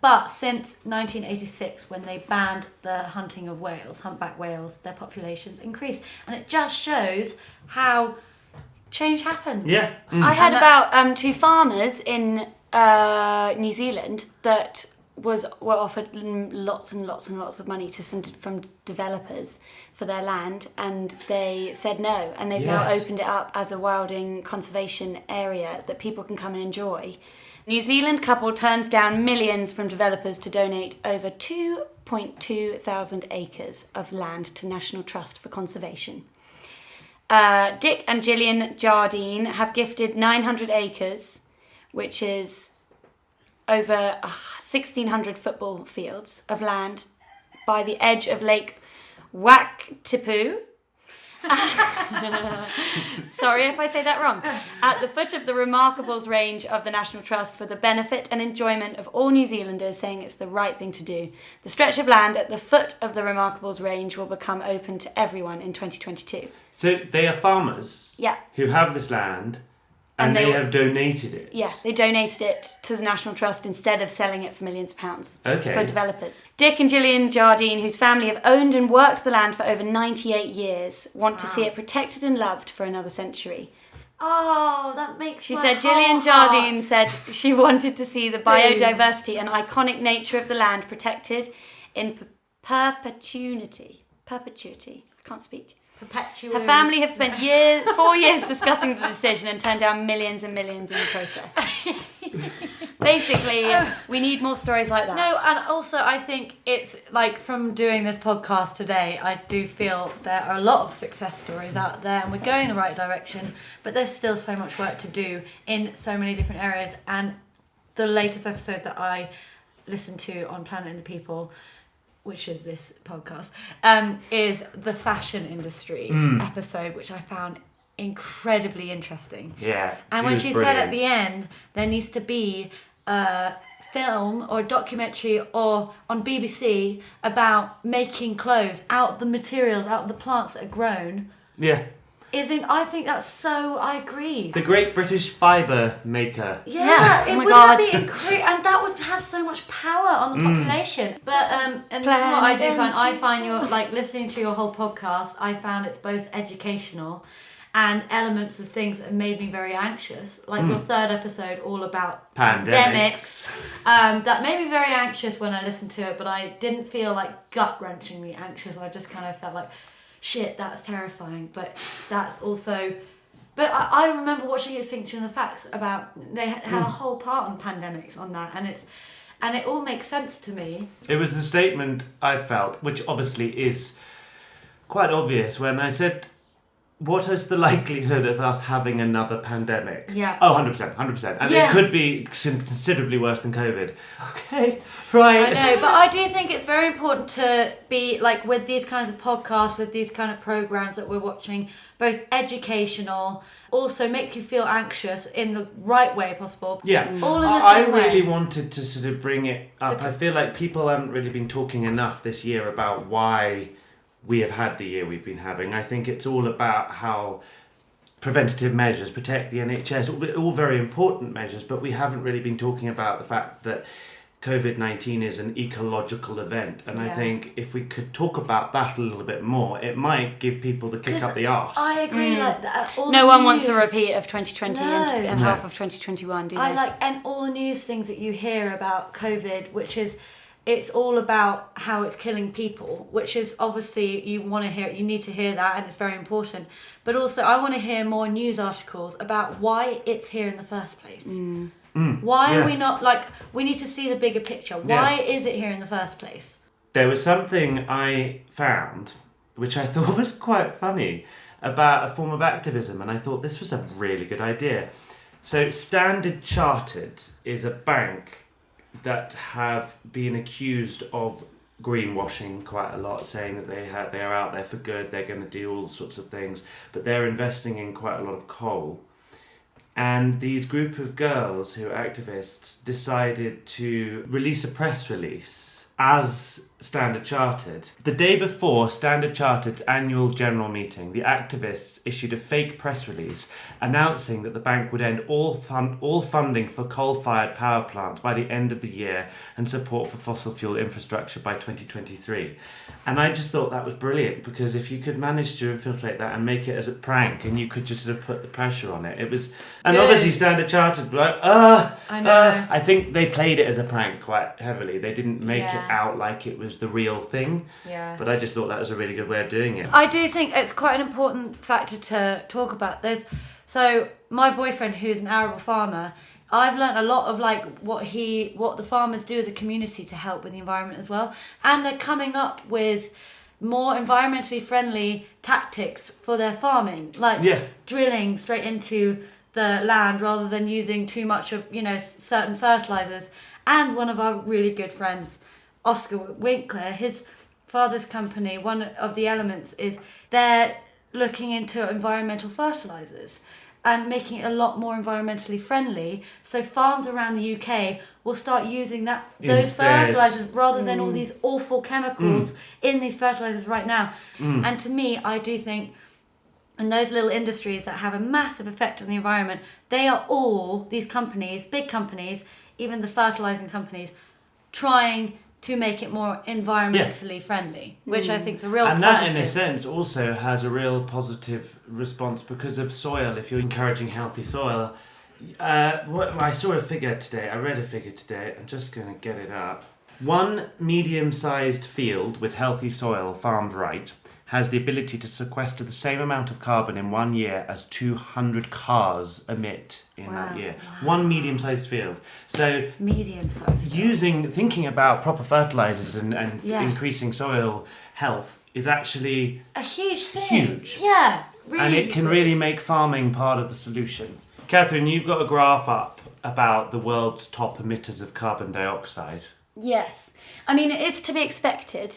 But since 1986, when they banned the hunting of whales, humpback whales, their populations increased. And it just shows how change happens. Yeah. I heard about 2 farmers in New Zealand that were offered lots and lots and lots of money from developers for their land, and they said no, and they've now opened it up as a wilding conservation area that people can come and enjoy. New Zealand couple turns down millions from developers to donate over 2.2 thousand acres of land to National Trust for Conservation. Dick and Gillian Jardine have gifted 900 acres, which is over 1,600 football fields of land by the edge of Lake Wakatipu. Sorry if I say that wrong. At the foot of the Remarkables range of the National Trust for the benefit and enjoyment of all New Zealanders, saying it's the right thing to do. The stretch of land at the foot of the Remarkables range will become open to everyone in 2022. So they are farmers Yeah. who have this land and And they they- have donated it. Yeah, they donated it to the National Trust instead of selling it for millions of pounds Okay. for developers. Dick and Gillian Jardine, whose family have owned and worked the land for over 98 years, want to see it protected and loved for another century. Oh, that makes She my said Gillian whole Jardine heart. said she wanted to see the biodiversity and iconic nature of the land protected in perpetuity. Perpetuity. I can't speak. Perpetually. Her family have spent 4 years discussing the decision and turned down millions and millions in the process. Basically, we need more stories like that. No, and also I think it's like from doing this podcast today, I do feel there are a lot of success stories out there and we're going in the right direction, but there's still so much work to do in so many different areas. And the latest episode that I listened to on Planet and the People, which is this podcast, is the fashion industry episode, which I found incredibly interesting. Yeah. And when was she brilliant. said at the end, there needs to be a film or a documentary or on BBC about making clothes out of the materials, out of the plants that are grown. Yeah. I think that's so, I agree. The Great British Fibre Maker. Yeah, Oh it my would God. be incredible, and that would have so much power on the population. But and this is what I do find. I find your listening to your whole podcast. I found it's both educational and elements of things that made me very anxious. Like your third episode, all about Pandemics. that made me very anxious when I listened to it. But I didn't feel like gut-wrenchingly anxious. I just kind of felt like, shit, that's terrifying, but that's also... But I remember watching Extinction of the Facts about... They had a whole part on pandemics on that, and it all makes sense to me. It was the statement I felt, which obviously is quite obvious, when I said, what is the likelihood of us having another pandemic? Yeah. Oh, 100%. And Yeah. it could be considerably worse than COVID. Okay, right. I know, but I do think it's very important to be, like, with these kinds of podcasts, with these kind of programs that we're watching, both educational, also make you feel anxious in the right way possible. Yeah, All in the I same way. really wanted to sort of bring it up. I feel like people haven't really been talking enough this year about why we have had the year we've been having. I think it's all about how preventative measures protect the NHS, all very important measures, but we haven't really been talking about the fact that COVID-19 is an ecological event, and I Yeah. think if we could talk about that a little bit more, it might give people the kick up the arse. I agree, like that. All No the one wants a news- repeat of 2020 No. and No. half of 2021, do they? and all the news things that you hear about COVID, which is, it's all about how it's killing people, which is obviously you want to hear, you need to hear that, and it's very important. But also, I want to hear more news articles about why it's here in the first place. Why yeah. are we not, like, we need to see the bigger picture. Why is it here in the first place? There was something I found which I thought was quite funny, about a form of activism, and I thought this was a really good idea. So Standard Chartered is a bank that have been accused of greenwashing quite a lot, saying that they are out there for good, they're going to do all sorts of things, but they're investing in quite a lot of coal. And these group of girls who are activists decided to release a press release as Standard Chartered. The day before Standard Chartered's annual general meeting, the activists issued a fake press release announcing that the bank would end all funding for coal-fired power plants by the end of the year and support for fossil fuel infrastructure by 2023. And I just thought that was brilliant, because if you could manage to infiltrate that and make it as a prank, and you could just sort of put the pressure on it, it was... And Good. obviously Standard Chartered were like, I know. I think they played it as a prank quite heavily. They didn't make it Yeah. out like it was the real thing. Yeah. But I just thought that was a really good way of doing it. I do think it's quite an important factor to talk about. So my boyfriend, who's an arable farmer, I've learnt a lot of like what the farmers do as a community to help with the environment as well, and they're coming up with more environmentally friendly tactics for their farming, like drilling straight into the land rather than using too much of certain fertilizers. And one of our really good friends, Oscar Winkler, his father's company, one of the elements is they're looking into environmental fertilizers and making it a lot more environmentally friendly. So farms around the UK will start using those Instead. fertilizers rather than all these awful chemicals in these fertilizers right now. And to me, I do think, and those little industries that have a massive effect on the environment, they are all, these companies, big companies, even the fertilizing companies, trying to make it more environmentally friendly, which I think is a real and positive. that, in a sense, also has a real positive response because of soil. If you're encouraging healthy soil, I saw a figure today. I read a figure today. I'm just going to get it up. One medium-sized field with healthy soil farmed right has the ability to sequester the same amount of carbon in 1 year as 200 cars emit in that year. One medium-sized field. So medium-sized. thinking about proper fertilizers and increasing soil health is actually a huge thing. Huge. Yeah, really. And it can really make farming part of the solution. Catherine, you've got a graph up about the world's top emitters of carbon dioxide. Yes. I mean, it's to be expected,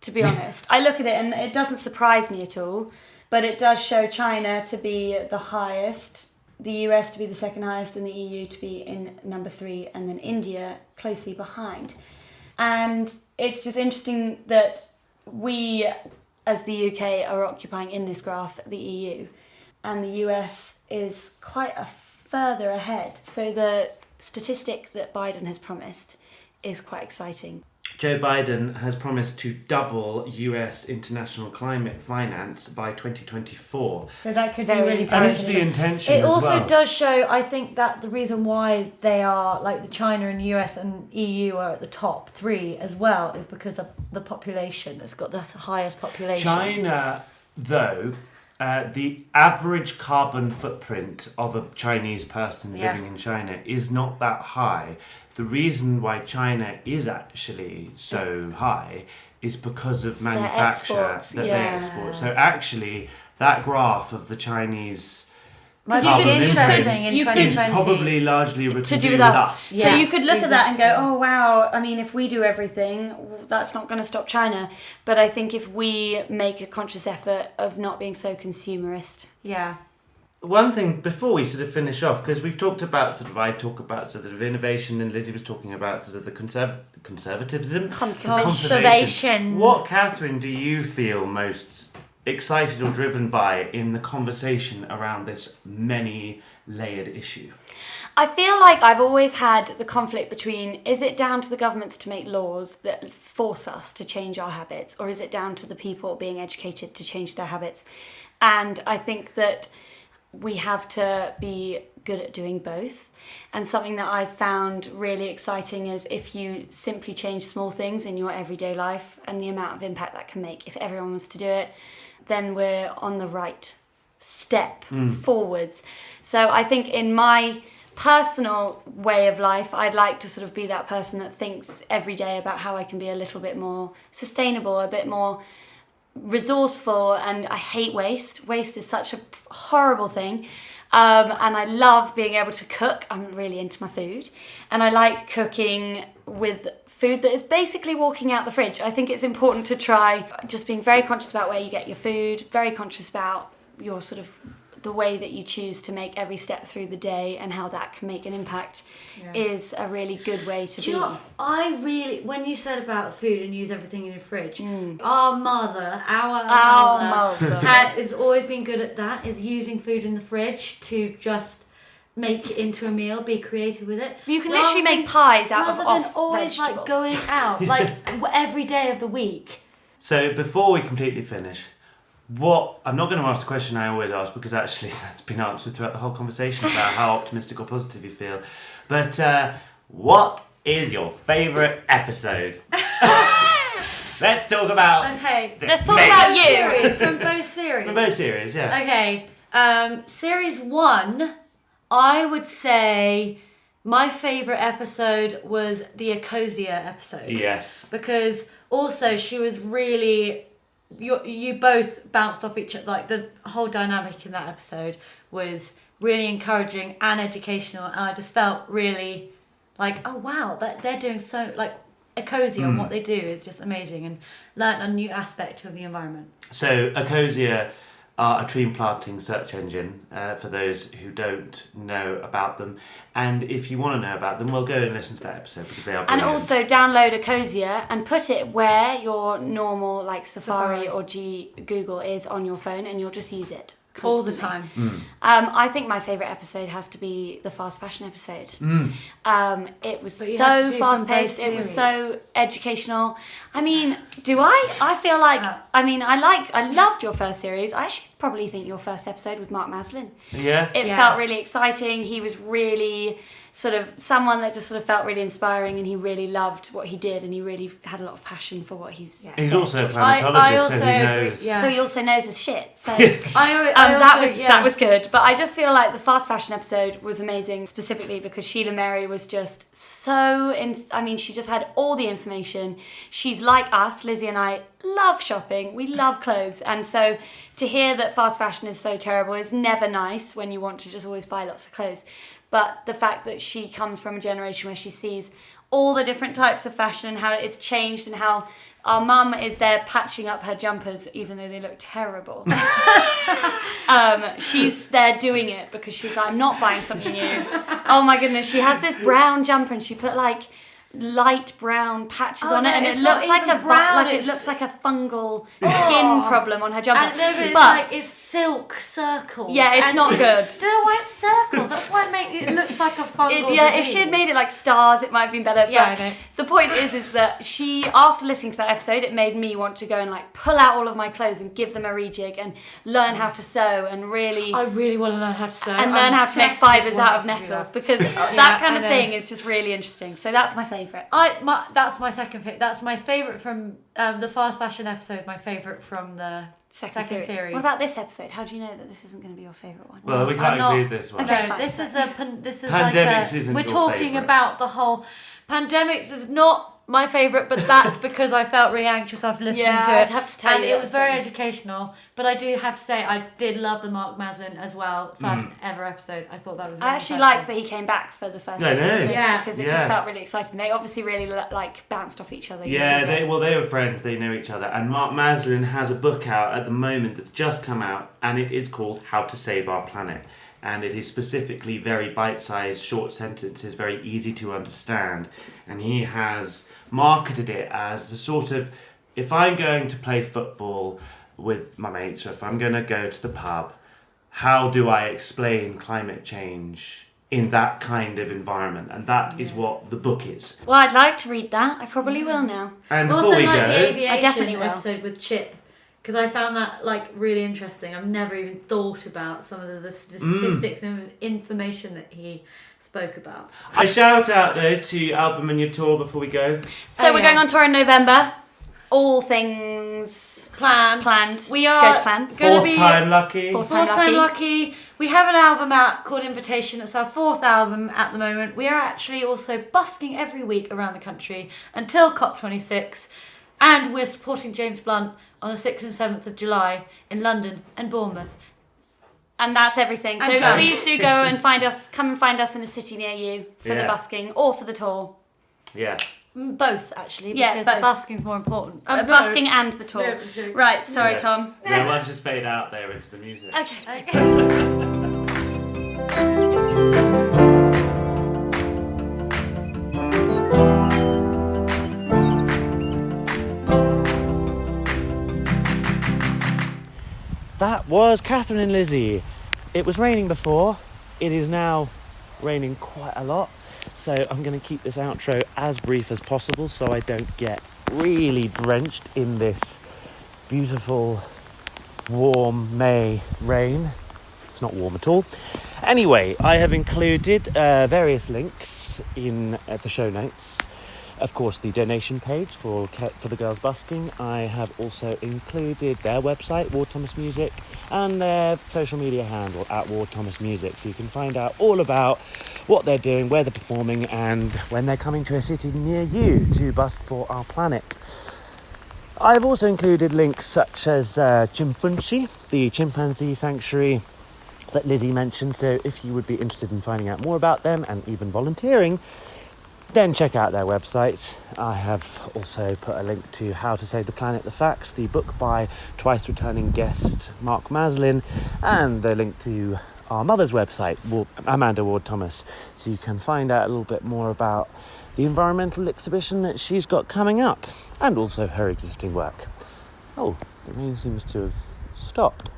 to be honest. I look at it and it doesn't surprise me at all, but it does show China to be the highest, the US to be the second highest, and the EU to be in number 3, and then India closely behind. And it's just interesting that we, as the UK, are occupying in this graph the EU, and the US is quite a further ahead. So the statistic that Biden has promised is quite exciting. Joe Biden has promised to double US international climate finance by 2024. So that could be Very really And it's positive. the intention It as also well. does show, I think, that the reason why they are, like the China and US and EU are at the top 3 as well is because of the population. It's got the highest population. China, though, the average carbon footprint of a Chinese person living in China is not that high. The reason why China is actually so high is because of manufacture that they export. So actually, that graph of the Chinese Might be carbon interesting in imprint is 2020. probably largely to do with us. Yeah, So you could look at that and go, exactly. oh wow, I mean, if we do everything, that's not going to stop China. But I think if we make a conscious effort of not being so consumerist. Yeah. One thing before we sort of finish off, because we've talked about I talk about sort of innovation, and Lizzy was talking about sort of the conservatism, Conservation. What, Catherine, do you feel most excited or driven by in the conversation around this many-layered issue? I feel like I've always had the conflict between, is it down to the governments to make laws that force us to change our habits, or is it down to the people being educated to change their habits? And I think that we have to be good at doing both. And something that I've found really exciting is if you simply change small things in your everyday life and the amount of impact that can make. If everyone was to do it, then we're on the right step forwards. So I think in my personal way of life, I'd like to sort of be that person that thinks every day about how I can be a little bit more sustainable, a bit more resourceful, and I hate waste. Waste is such a horrible thing. And I love being able to cook. I'm really into my food. And I like cooking with food that is basically walking out the fridge. I think it's important to try just being very conscious about where you get your food, very conscious about your sort of the way that you choose to make every step through the day and how that can make an impact is a really good way to Do you know what? I really, when you said about food and use everything in your fridge, our mother has always been good at that, is using food in the fridge to just make it into a meal, be creative with it. You can literally make pies out of rather than always vegetables. like going out, like every day of the week. So before we completely finish, I'm not going to ask the question I always ask, because actually that's been answered throughout the whole conversation about how optimistic or positive you feel. But what is your favourite episode? Let's talk about. Okay, let's talk about you. From both series. From both series, yeah. Okay, series 1, I would say my favourite episode was the Ecosia episode. Yes. Because also she was really. You both bounced off each other. Like the whole dynamic in that episode was really encouraging and educational, and I just felt really like, oh wow, that they're doing so like Ecosia and what they do is just amazing, and learn a new aspect of the environment. So Ecosia are a tree planting search engine, for those who don't know about them. And if you want to know about them, well, go and listen to that episode, because they are brilliant. And also download Ecosia and put it where your normal like Safari or Google is on your phone, and you'll just use it all the constantly. time. I think my favourite episode has to be the fast fashion episode. It was so fast paced. It was so educational. I mean, I feel like I loved your first series. I actually probably think your first episode with Mark Maslin. Yeah. It felt really exciting. He was really sort of someone that just sort of felt really inspiring, and he really loved what he did, and he really had a lot of passion for what he's He's also a planetologist, so he knows. So he also knows his shit. So that was good. But I just feel like the fast fashion episode was amazing, specifically because Sheila Mary was just so she just had all the information. She's like us. Lizzy and I love shopping. We love clothes, and so to hear that fast fashion is so terrible is never nice when you want to just always buy lots of clothes. But the fact that she comes from a generation where she sees all the different types of fashion and how it's changed, and how our mum is there patching up her jumpers even though they look terrible. She's there doing it because she's like, I'm not buying something new. Oh my goodness, she has this brown jumper and she put like light brown patches on it, and it looks like it looks like a fungal skin problem on her jumper. And it's silk circles. Yeah, it's not good. Don't know why it's circles. That's why it looks like a fungal if she had made it like stars, it might have been better. Yeah, but I know. The point is that she, after listening to that episode, it made me want to go and like pull out all of my clothes and give them a rejig and learn how to sew, and really. I really want to learn how to sew and learn how to make fibres out of nettles, because that kind of thing is just really interesting. So that's my favourite. That's my second favourite. That's my favourite from the fast fashion episode. My favourite from the second series. What about this episode? How do you know that this isn't going to be your favourite one? Well, we can't include this one. Okay, No, this is Pandemics isn't we're your talking favourite. about the whole. Pandemics is not my favourite, but that's because I felt really anxious after listening to it. I'd have to tell and you. it was very educational, but I do have to say I did love the Mark Maslin as well, first ever episode. I thought that was really I actually insightful. liked that he came back for the first episode. Yeah. Because it just felt really exciting. They obviously really like bounced off each other. Yeah, they were friends, they know each other. And Mark Maslin has a book out at the moment that's just come out, and it is called How to Save Our Planet. And it is specifically very bite-sized, short sentences, very easy to understand. And he has marketed it as the sort of, if I'm going to play football with my mates, or if I'm going to go to the pub, how do I explain climate change in that kind of environment? And that is what the book is. Well, I'd like to read that. I probably will now. And Also, before we like go, the aviation I definitely will. episode with Chip, because I found that like really interesting. I've never even thought about some of the statistics and information that he spoke about. a shout out though to Album and your tour before we go. So we're going on tour in November. All things planned. We are goes planned. Fourth time lucky. Fourth Fourth time time lucky. lucky. We have an album out called Invitation. It's our 4th album at the moment. We are actually also busking every week around the country until COP26. And we're supporting James Blunt on the 6th and 7th of July in London and Bournemouth. And that's everything. So please do go and come and find us in a city near you for the busking or for the tour. Yeah. Both, actually, because the busking's more important. Busking and the tour. No. Right, sorry, Tom. Yeah, we'll just fade out there into the music. Okay. That was Catherine and Lizzy. It was raining before. It is now raining quite a lot. So I'm going to keep this outro as brief as possible so I don't get really drenched in this beautiful, warm May rain. It's not warm at all. Anyway, I have included various links in the show notes. Of course, the donation page for the girls busking. I have also included their website, Ward Thomas Music, and their social media handle at Ward Thomas Music, so you can find out all about what they're doing, where they're performing, and when they're coming to a city near you to busk for our planet. I've also included links such as Chimfunchi, the chimpanzee sanctuary that Lizzy mentioned, so if you would be interested in finding out more about them and even volunteering, then check out their website. I have also put a link to How to Save the Planet, The Facts, the book by twice returning guest Mark Maslin, and the link to our mother's website, Amanda Ward Thomas, so you can find out a little bit more about the environmental exhibition that she's got coming up, and also her existing work. Oh, the rain seems to have stopped.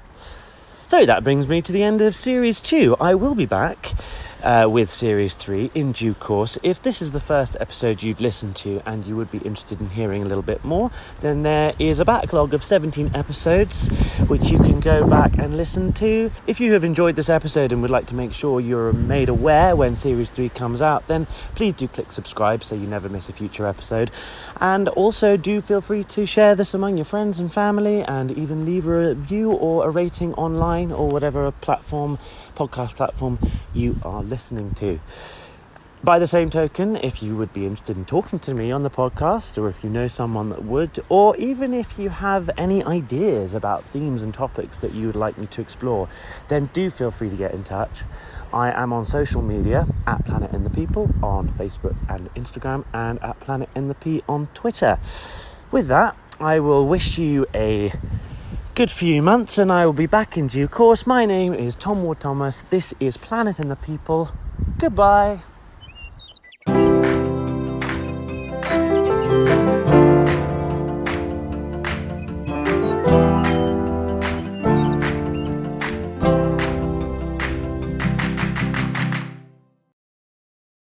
So that brings me to the end of Series 2. I will be back with Series 3 in due course. If this is the first episode you've listened to and you would be interested in hearing a little bit more, then there is a backlog of 17 episodes which you can go back and listen to. If you have enjoyed this episode and would like to make sure you're made aware when Series 3 comes out, then please do click subscribe so you never miss a future episode. And also do feel free to share this among your friends and family, and even leave a review or a rating online or whatever podcast platform you are listening to. By the same token, if you would be interested in talking to me on the podcast, or if you know someone that would, or even if you have any ideas about themes and topics that you would like me to explore, then do feel free to get in touch. I am on social media at Planet and the People on Facebook and Instagram, and at Planet and the P on Twitter. With that, I will wish you a good few months, and I will be back in due course. My name is Tom Ward Thomas. This is Planet and the People. Goodbye.